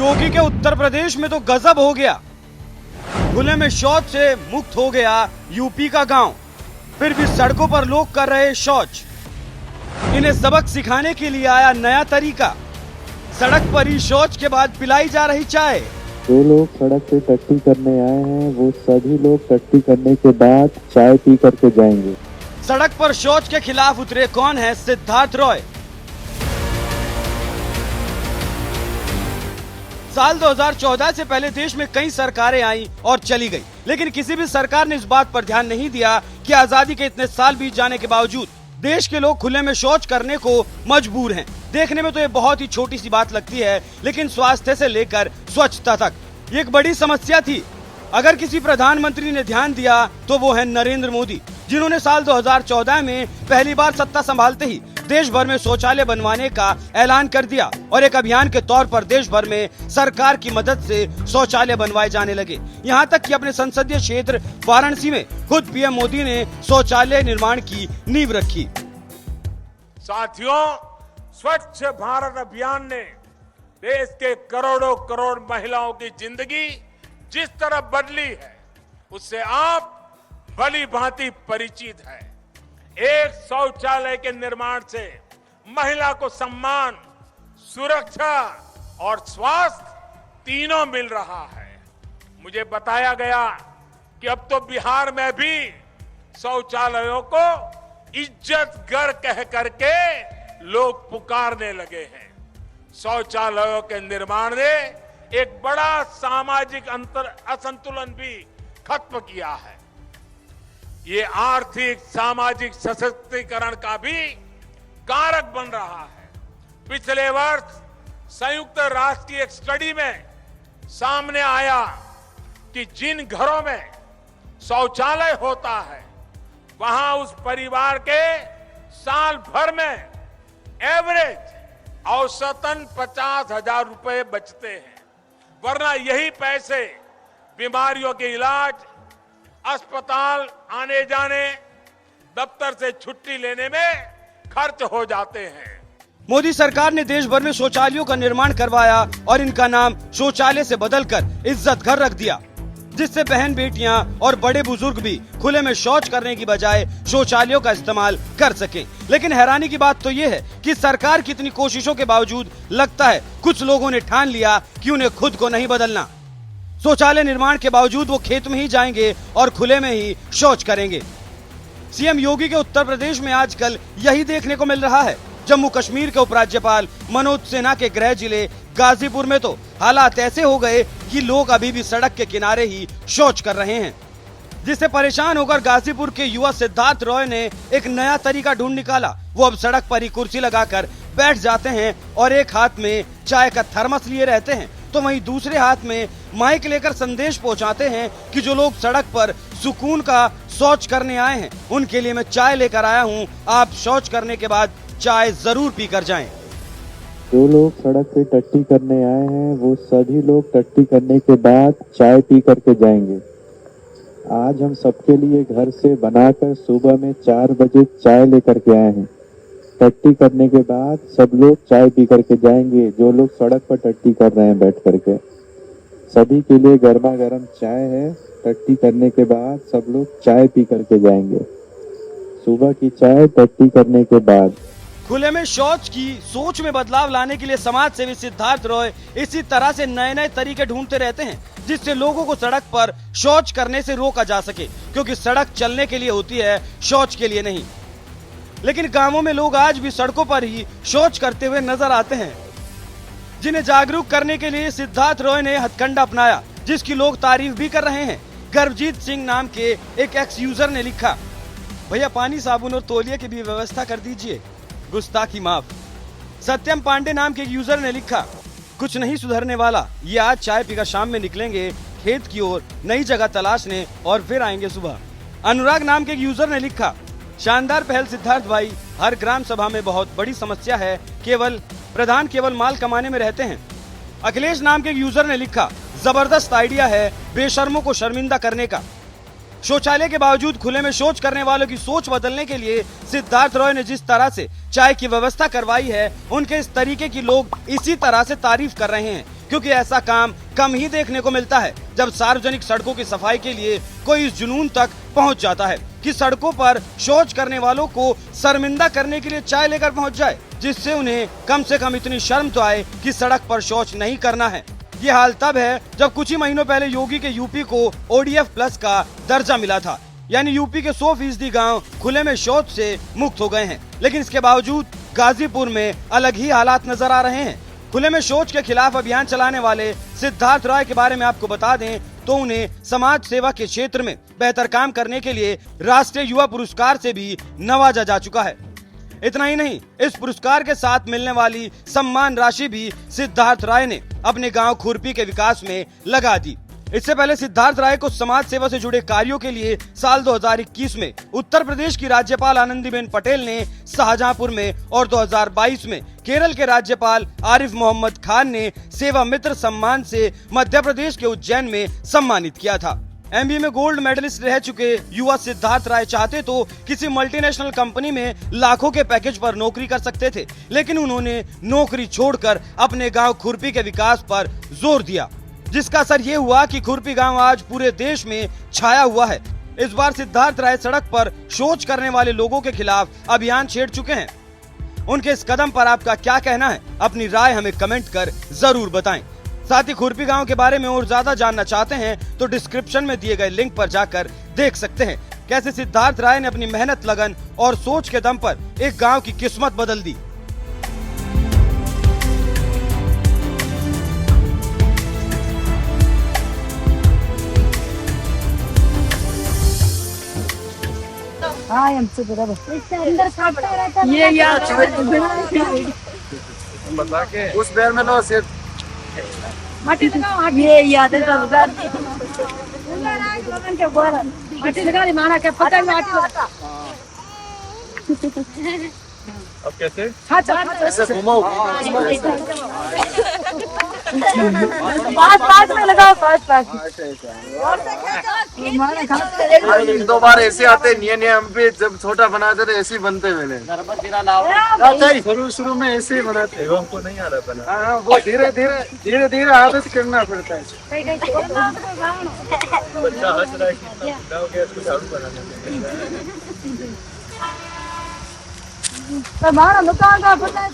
योगी के उत्तर प्रदेश में तो गजब हो गया। खुले में शौच से मुक्त हो गया यूपी का गांव। फिर भी सड़कों पर लोग कर रहे शौच। इन्हें सबक सिखाने के लिए आया नया तरीका। सड़क पर ही शौच के बाद पिलाई जा रही चाय। जो लोग सड़क पे टट्टी करने आए हैं वो सभी लोग टट्टी करने के बाद चाय पी करके जाएंगे। सड़क पर शौच के खिलाफ उतरे कौन है? सिद्धार्थ रॉय। साल 2014 से पहले देश में कई सरकारें आई और चली गई, लेकिन किसी भी सरकार ने इस बात पर ध्यान नहीं दिया कि आजादी के इतने साल बीत जाने के बावजूद देश के लोग खुले में शौच करने को मजबूर हैं। देखने में तो ये बहुत ही छोटी सी बात लगती है, लेकिन स्वास्थ्य से लेकर स्वच्छता तक ये एक बड़ी समस्या थी। अगर किसी प्रधानमंत्री ने ध्यान दिया तो वो है नरेंद्र मोदी, जिन्होंने साल 2014 में पहली बार सत्ता संभालते ही देश भर में शौचालय बनवाने का ऐलान कर दिया और एक अभियान के तौर पर देश भर में सरकार की मदद से शौचालय बनवाए जाने लगे। यहाँ तक कि अपने संसदीय क्षेत्र वाराणसी में खुद पीएम मोदी ने शौचालय निर्माण की नींव रखी। साथियों, स्वच्छ भारत अभियान ने देश के करोड़ों करोड़ महिलाओं की जिंदगी जिस तरह बदली है उससे आप भली भांति परिचित है। एक शौचालय के निर्माण से महिला को सम्मान, सुरक्षा और स्वास्थ्य तीनों मिल रहा है। मुझे बताया गया कि अब तो बिहार में भी शौचालयों को इज्जत घर कह करके लोग पुकारने लगे हैं। शौचालयों के निर्माण ने एक बड़ा सामाजिक असंतुलन भी खत्म किया है। ये आर्थिक सामाजिक सशक्तिकरण का भी कारक बन रहा है। पिछले वर्ष संयुक्त राष्ट्र की एक स्टडी में सामने आया कि जिन घरों में शौचालय होता है वहां उस परिवार के साल भर में एवरेज औसतन 50,000 रुपए बचते हैं, वरना यही पैसे बीमारियों के इलाज, अस्पताल आने जाने, दफ्तर से छुट्टी लेने में खर्च हो जाते हैं। मोदी सरकार ने देश भर में शौचालयों का निर्माण करवाया और इनका नाम शौचालय से बदलकर इज्जत घर रख दिया, जिससे बहन बेटियां और बड़े बुजुर्ग भी खुले में शौच करने की बजाय शौचालयों का इस्तेमाल कर सकें। लेकिन हैरानी की बात तो ये है कि सरकार की इतनी कोशिशों के बावजूद लगता है कुछ लोगों ने ठान लिया कि उन्हें खुद को नहीं बदलना। शौचालय निर्माण के बावजूद वो खेत में ही जाएंगे और खुले में ही शौच करेंगे। सीएम योगी के उत्तर प्रदेश में आजकल यही देखने को मिल रहा है। जम्मू कश्मीर के उपराज्यपाल मनोज सिन्हा के गृह जिले गाजीपुर में तो हालात ऐसे हो गए कि लोग अभी भी सड़क के किनारे ही शौच कर रहे हैं, जिससे परेशान होकर गाजीपुर के युवा सिद्धार्थ रॉय ने एक नया तरीका ढूंढ निकाला। वो अब सड़क पर ही कुर्सी लगाकर बैठ जाते हैं और एक हाथ में चाय का थर्मस लिए रहते हैं तो वहीं दूसरे हाथ में माइक लेकर संदेश पहुंचाते हैं कि जो लोग सड़क पर सुकून का शौच करने आए हैं उनके लिए मैं चाय लेकर आया हूं, आप शौच करने के बाद चाय जरूर पीकर जाएं। जो लोग सड़क पे टट्टी करने आए हैं वो सभी लोग टट्टी करने के बाद चाय पी करके जाएंगे। आज हम सबके लिए घर से बनाकर सुबह में 4 बजे चाय लेकर के आए हैं। टट्टी करने के बाद सब लोग चाय पी करके जाएंगे। जो लोग सड़क पर टट्टी कर रहे हैं बैठ करके, सभी के लिए गर्मा गर्म चाय है। टट्टी करने के बाद सब लोग चाय पी करके जाएंगे। सुबह की चाय टट्टी करने के बाद। खुले में शौच की सोच में बदलाव लाने के लिए समाज सेवी सिद्धार्थ रॉय इसी तरह से नए नए तरीके ढूंढते रहते हैं, जिससे लोगों को सड़क पर शौच करने से रोका जा सके, क्योंकि सड़क चलने के लिए होती है, शौच के लिए नहीं। लेकिन गांवों में लोग आज भी सड़कों पर ही शौच करते हुए नजर आते हैं, जिन्हें जागरूक करने के लिए सिद्धार्थ रॉय ने हथकंडा अपनाया, जिसकी लोग तारीफ भी कर रहे हैं। गर्भजीत सिंह नाम के एक एक्स यूजर ने लिखा, भैया पानी, साबुन और तौलिया की भी व्यवस्था कर दीजिए, गुस्ताखी माफ। सत्यम पांडे नाम के एक यूजर ने लिखा, कुछ नहीं सुधरने वाला, ये आज चाय पीकर शाम में निकलेंगे खेत की ओर नई जगह तलाशने और फिर आएंगे सुबह। अनुराग नाम के एक यूजर ने लिखा, शानदार पहल सिद्धार्थ भाई, हर ग्राम सभा में बहुत बड़ी समस्या है, प्रधान केवल माल कमाने में रहते हैं। अखिलेश नाम के एक यूजर ने लिखा, जबरदस्त आइडिया है बेशर्मों को शर्मिंदा करने का। शौचालय के बावजूद खुले में शौच करने वालों की सोच बदलने के लिए सिद्धार्थ रॉय ने जिस तरह से चाय की व्यवस्था करवाई है, उनके इस तरीके की लोग इसी तरह से तारीफ कर रहे हैं, क्योंकि ऐसा काम कम ही देखने को मिलता है जब सार्वजनिक सड़कों की सफाई के लिए कोई इस जुनून तक पहुंच जाता है कि सड़कों पर शौच करने वालों को शर्मिंदा करने के लिए चाय लेकर पहुंच जाए, जिससे उन्हें कम से कम इतनी शर्म तो आए कि सड़क पर शौच नहीं करना है। ये हाल तब है जब कुछ ही महीनों पहले योगी के यूपी को ODF प्लस का दर्जा मिला था, यानी यूपी के 100% गांव खुले में शौच से मुक्त हो गए हैं। लेकिन इसके बावजूद गाजीपुर में अलग ही हालात नजर आ रहे हैं। खुले में शौच के खिलाफ अभियान चलाने वाले सिद्धार्थ राय के बारे में आपको बता दें तो उन्हें समाज सेवा के क्षेत्र में बेहतर काम करने के लिए राष्ट्रीय युवा पुरस्कार से भी नवाजा जा चुका है। इतना ही नहीं, इस पुरस्कार के साथ मिलने वाली सम्मान राशि भी सिद्धार्थ राय ने अपने गांव खुरपी के विकास में लगा दी। इससे पहले सिद्धार्थ राय को समाज सेवा से जुड़े कार्यों के लिए साल 2021 में उत्तर प्रदेश की राज्यपाल आनंदीबेन पटेल ने शाहजहांपुर में और 2022 में केरल के राज्यपाल आरिफ मोहम्मद खान ने सेवा मित्र सम्मान से मध्य प्रदेश के उज्जैन में सम्मानित किया था। MBA में गोल्ड मेडलिस्ट रह चुके युवा सिद्धार्थ राय चाहते तो किसी मल्टीनेशनल कंपनी में लाखों के पैकेज पर नौकरी कर सकते थे, लेकिन उन्होंने नौकरी छोड़कर अपने गांव खुरपी के विकास पर जोर दिया, जिसका असर ये हुआ कि खुरपी गांव आज पूरे देश में छाया हुआ है। इस बार सिद्धार्थ राय सड़क पर शौच करने वाले लोगों के खिलाफ अभियान छेड़ चुके हैं। उनके इस कदम पर आपका क्या कहना है? अपनी राय हमें कमेंट कर जरूर बताएं। साथ ही खुरपी गांव के बारे में और ज्यादा जानना चाहते हैं तो डिस्क्रिप्शन में दिए गए लिंक पर जाकर देख सकते हैं कैसे सिद्धार्थ राय ने अपनी मेहनत, लगन और सोच के दम पर एक गांव की किस्मत बदल दी। ये यार बता के उस बैर में लो सिर्फ मट्टी लगाओ। ये याद है मट्टी लगा ली माना क्या पता नहीं आता। अब कैसे ऐसे घुमाओ पास में लगाओ पास। एक दो बार ऐसे आते निये हम भी जब छोटा बनाते थे ऐसे ही बनते मैंने शुरू में ऐसे ही बनाते हमको नहीं आ रहा बना। हाँ वो धीरे आदत करना पड़ता है। बच्चा हंस रहा है कि झाड़ू बनाना हमारा दुकान का पता है